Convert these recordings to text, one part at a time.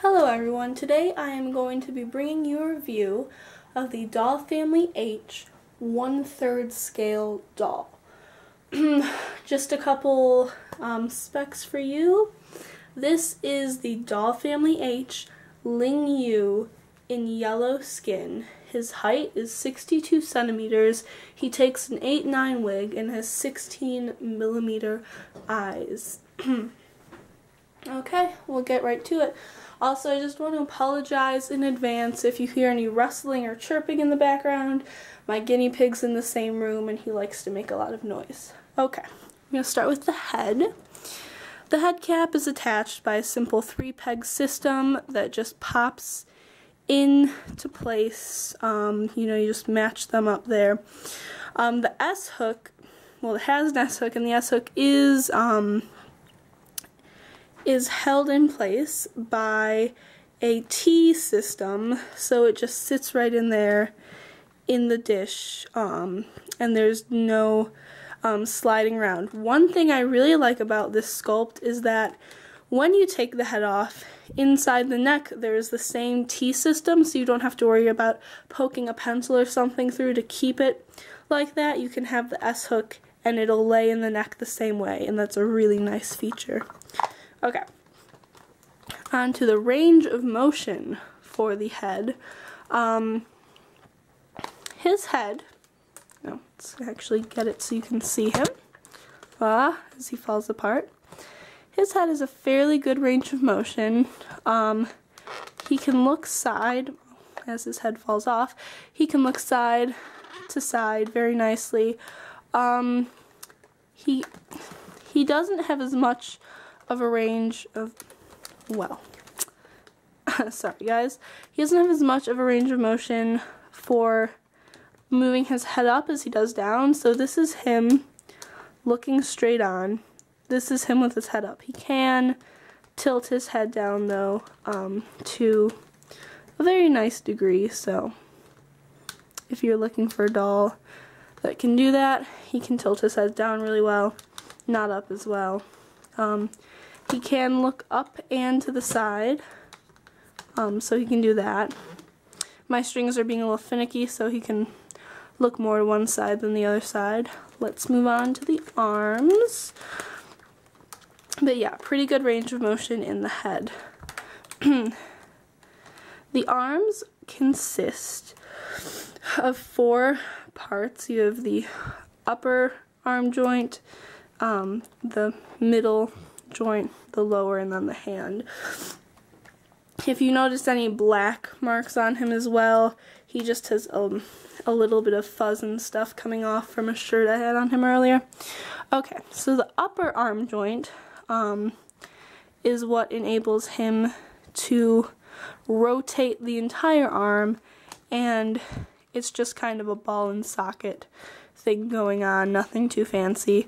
Hello everyone, today I am going to be bringing you a review of the Doll Family H 1/3 scale doll. Just a couple specs for you. This is the Doll Family H LingYu in yellow skin. His height is 62 centimeters. He takes an 8'9" wig and has 16mm eyes. Okay, we'll get right to it. Also, I just want to apologize in advance if you hear any rustling or chirping in the background. My guinea pig's in the same room and he likes to make a lot of noise. Okay, I'm going to start with the head. The head cap is attached by a simple 3-peg system that just pops into place. You just match them up there. The S-hook, well, it has an S-hook, and the S-hook is held in place by a T system, so it just sits right in there in the dish, and there's no sliding around. One thing I really like about this sculpt is that when you take the head off, inside the neck there is the same T system, so you don't have to worry about poking a pencil or something through to keep it like that. You can have the S-hook and it'll lay in the neck the same way, and that's a really nice feature. Okay, on to the range of motion for the head. His head, let's actually get it so you can see him as he falls apart. His head is a fairly good range of motion. He can look side, as his head falls off, he can look side to side very nicely. He doesn't have as much of a range of, well, sorry guys, he doesn't have as much of a range of motion for moving his head up as he does down. So this is him looking straight on. This is him with his head up. He can tilt his head down though, to a very nice degree, so if you're looking for a doll that can do that, he can tilt his head down really well, not up as well. He can look up and to the side, so he can do that. My strings are being a little finicky, so he can look more to one side than the other side. Let's move on to the arms. But yeah, pretty good range of motion in the head. The arms consist of 4 parts. You have the upper arm joint, the middle joint, the lower, and then the hand. If you notice any black marks on him as well, he just has a little bit of fuzz and stuff coming off from a shirt I had on him earlier. Okay, so the upper arm joint is what enables him to rotate the entire arm, and it's just kind of a ball and socket thing going on, nothing too fancy.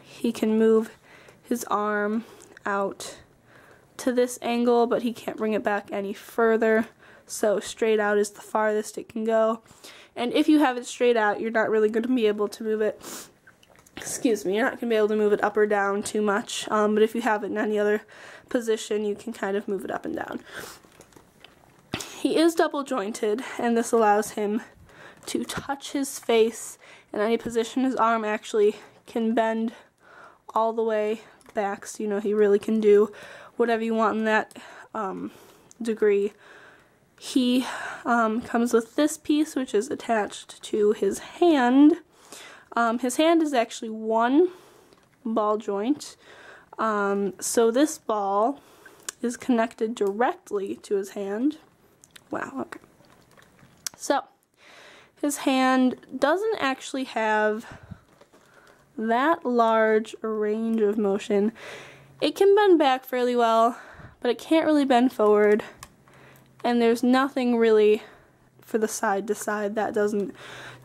He can move his arm out to this angle, but he can't bring it back any further, so straight out is the farthest it can go. And if you have it straight out, you're not really going to be able to move it, excuse me, you're not going to be able to move it up or down too much, but if you have it in any other position, you can kind of move it up and down. He is double jointed, and this allows him to touch his face in any position. His arm actually can bend all the way back, so he really can do whatever you want in that degree. He comes with this piece, which is attached to his hand. His hand is actually one ball joint, so this ball is connected directly to his hand. Wow, okay. So, his hand doesn't actually have that large a range of motion. It can bend back fairly well, but it can't really bend forward, and there's nothing really for the side to side. That doesn't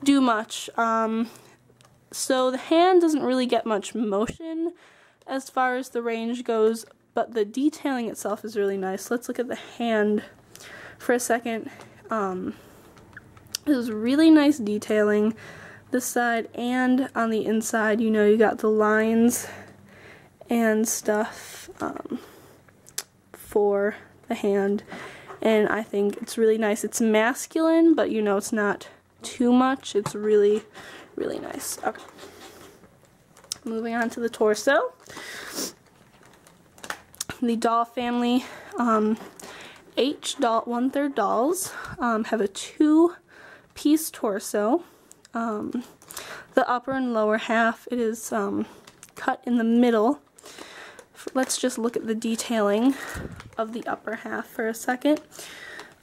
do much. So the hand doesn't really get much motion as far as the range goes, but the detailing itself is really nice. Let's look at the hand for a second. This is really nice detailing. This side and on the inside, you got the lines and stuff for the hand, and I think it's really nice. It's masculine, but you know, it's not too much. It's really, really nice. Okay. Moving on to the torso. The doll family H doll 1/3 dolls have a 2-piece torso. The upper and lower half, it is cut in the middle. Let's just look at the detailing of the upper half for a second.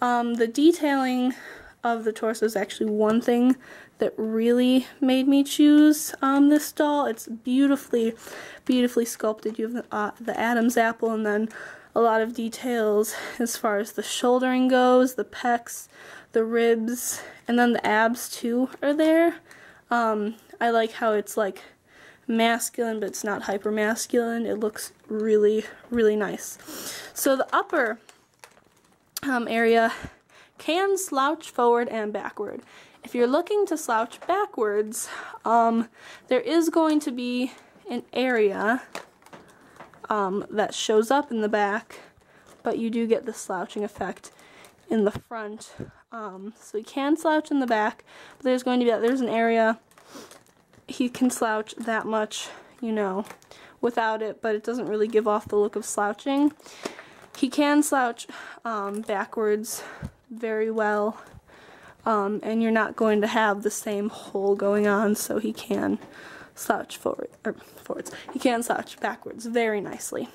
The detailing of the torso is actually one thing that really made me choose this doll. It's beautifully, beautifully sculpted. You have the Adam's apple, and then a lot of details as far as the shouldering goes, the pecs, the ribs, and then the abs too are there. I like how it's like masculine, but it's not hyper masculine. It looks really, really nice. So the upper area can slouch forward and backward. If you're looking to slouch backwards, there is going to be an area that shows up in the back, but you do get the slouching effect in the front. So you can slouch in the back, but there's going to be there's an area he can slouch that much, you know, without it, but it doesn't really give off the look of slouching. He can slouch backwards very well, and you're not going to have the same hole going on, so he can slouch forwards. He can slouch backwards very nicely.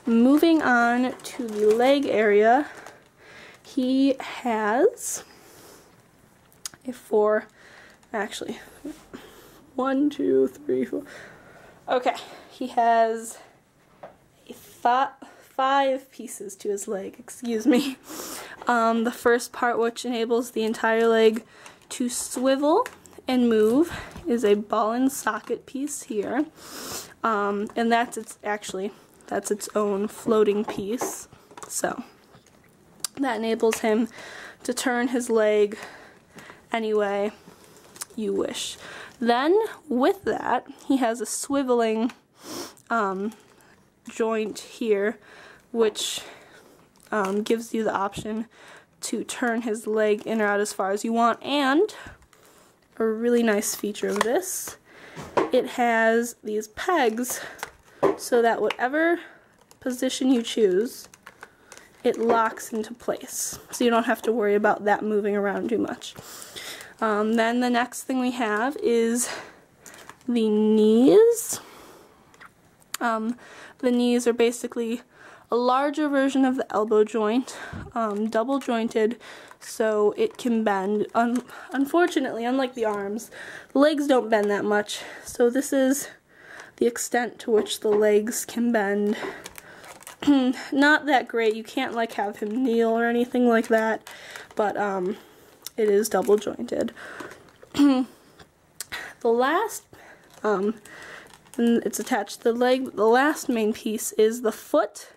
Moving on to the leg area, he has a 1, 2, 3, 4. Okay, he has a 5 pieces to his leg, excuse me. The first part, which enables the entire leg to swivel and move, is a ball and socket piece here. And that's its own floating piece. So that enables him to turn his leg any way you wish. Then with that, he has a swiveling joint here, which gives you the option to turn his leg in or out as far as you want. And a really nice feature of this, it has these pegs so that whatever position you choose, it locks into place, so you don't have to worry about that moving around too much. Then the next thing we have is the knees. The knees are basically a larger version of the elbow joint, double jointed, so it can bend. Unfortunately, unlike the arms, the legs don't bend that much, so this is the extent to which the legs can bend. Not that great. You can't like have him kneel or anything like that, but it is double jointed. The last, and it's attached to the leg, the last main piece is the foot.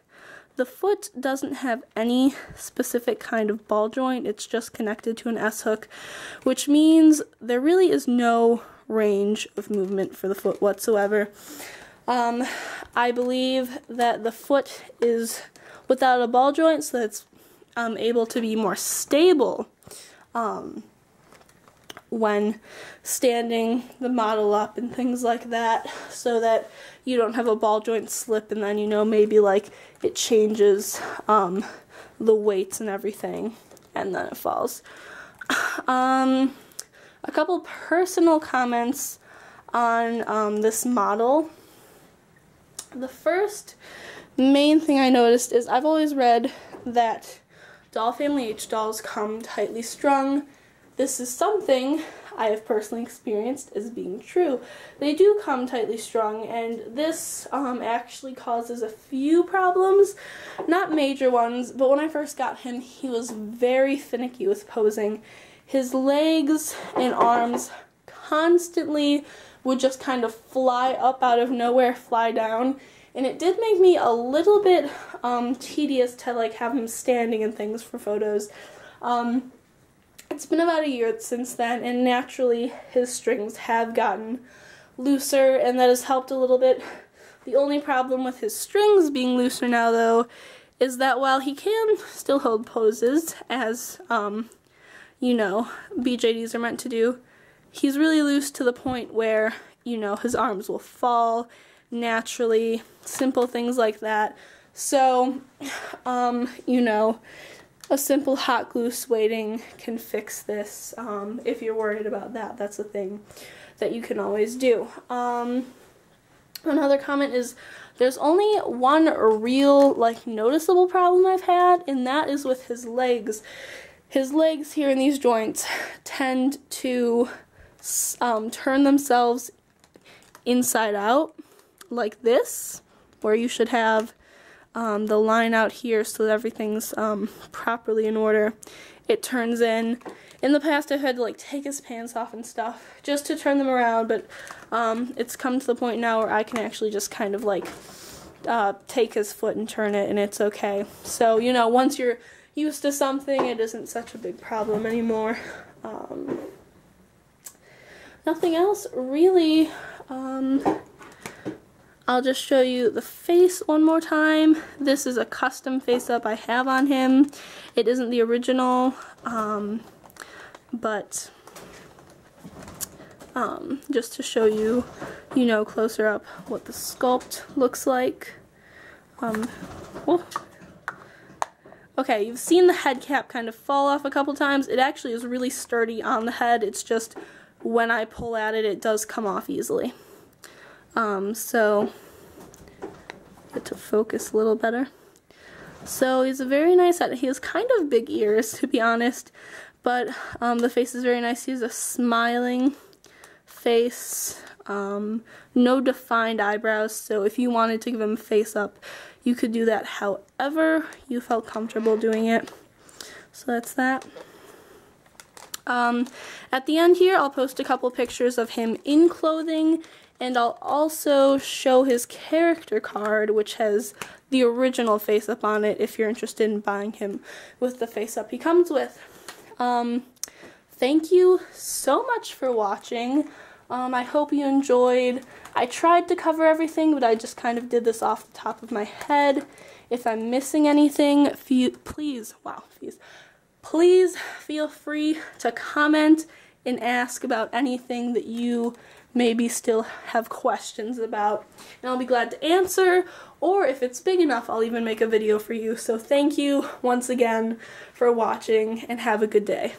The foot doesn't have any specific kind of ball joint, it's just connected to an S-hook, which means there really is no range of movement for the foot whatsoever. I believe that the foot is without a ball joint, so it's able to be more stable when standing the model up and things like that, so that you don't have a ball joint slip and then, you know, maybe like it changes the weights and everything and then it falls. A couple personal comments on this model. The first main thing I noticed is I've always read that doll family H dolls come tightly strung. This is something I have personally experienced as being true. They do come tightly strung, and this actually causes a few problems. Not major ones, but when I first got him, he was very finicky with posing. His legs and arms constantly would just kind of fly up out of nowhere, fly down, and it did make me a little bit tedious to like have him standing and things for photos. It's been about a year since then, and naturally his strings have gotten looser, and that has helped a little bit. The only problem with his strings being looser now, though, is that while he can still hold poses, as, you know, BJDs are meant to do, he's really loose to the point where, you know, his arms will fall naturally, simple things like that. So, you know, a simple hot glue sueding can fix this. If you're worried about that, that's a thing that you can always do. Another comment is there's only one real, like, noticeable problem I've had, and that is with his legs. His legs here in these joints tend to turn themselves inside out, like this, where you should have the line out here so that everything's properly in order. It turns in. In the past, I've had to, like, take his pants off and stuff just to turn them around, but it's come to the point now where I can actually just kind of, like, take his foot and turn it, and it's okay. So, you know, once you're used to something, it isn't such a big problem anymore. Nothing else really. I'll just show you the face one more time. This is a custom face-up I have on him. It isn't the original, but just to show you, you know, closer up what the sculpt looks like. Okay, you've seen the head cap kind of fall off a couple times. It actually is really sturdy on the head. It's just when I pull at it, it does come off easily. So get to focus a little better. So he's a very nice head. He has kind of big ears, to be honest, but the face is very nice. He has a smiling face, no defined eyebrows, so if you wanted to give him a face up, you could do that however you felt comfortable doing it. So that's that. At the end here, I'll post a couple pictures of him in clothing, and I'll also show his character card, which has the original face-up on it, if you're interested in buying him with the face-up he comes with. Thank you so much for watching. I hope you enjoyed. I tried to cover everything, but I just kind of did this off the top of my head. If I'm missing anything, please feel free to comment and ask about anything that you maybe still have questions about, and I'll be glad to answer, or if it's big enough, I'll even make a video for you. So thank you once again for watching, and have a good day.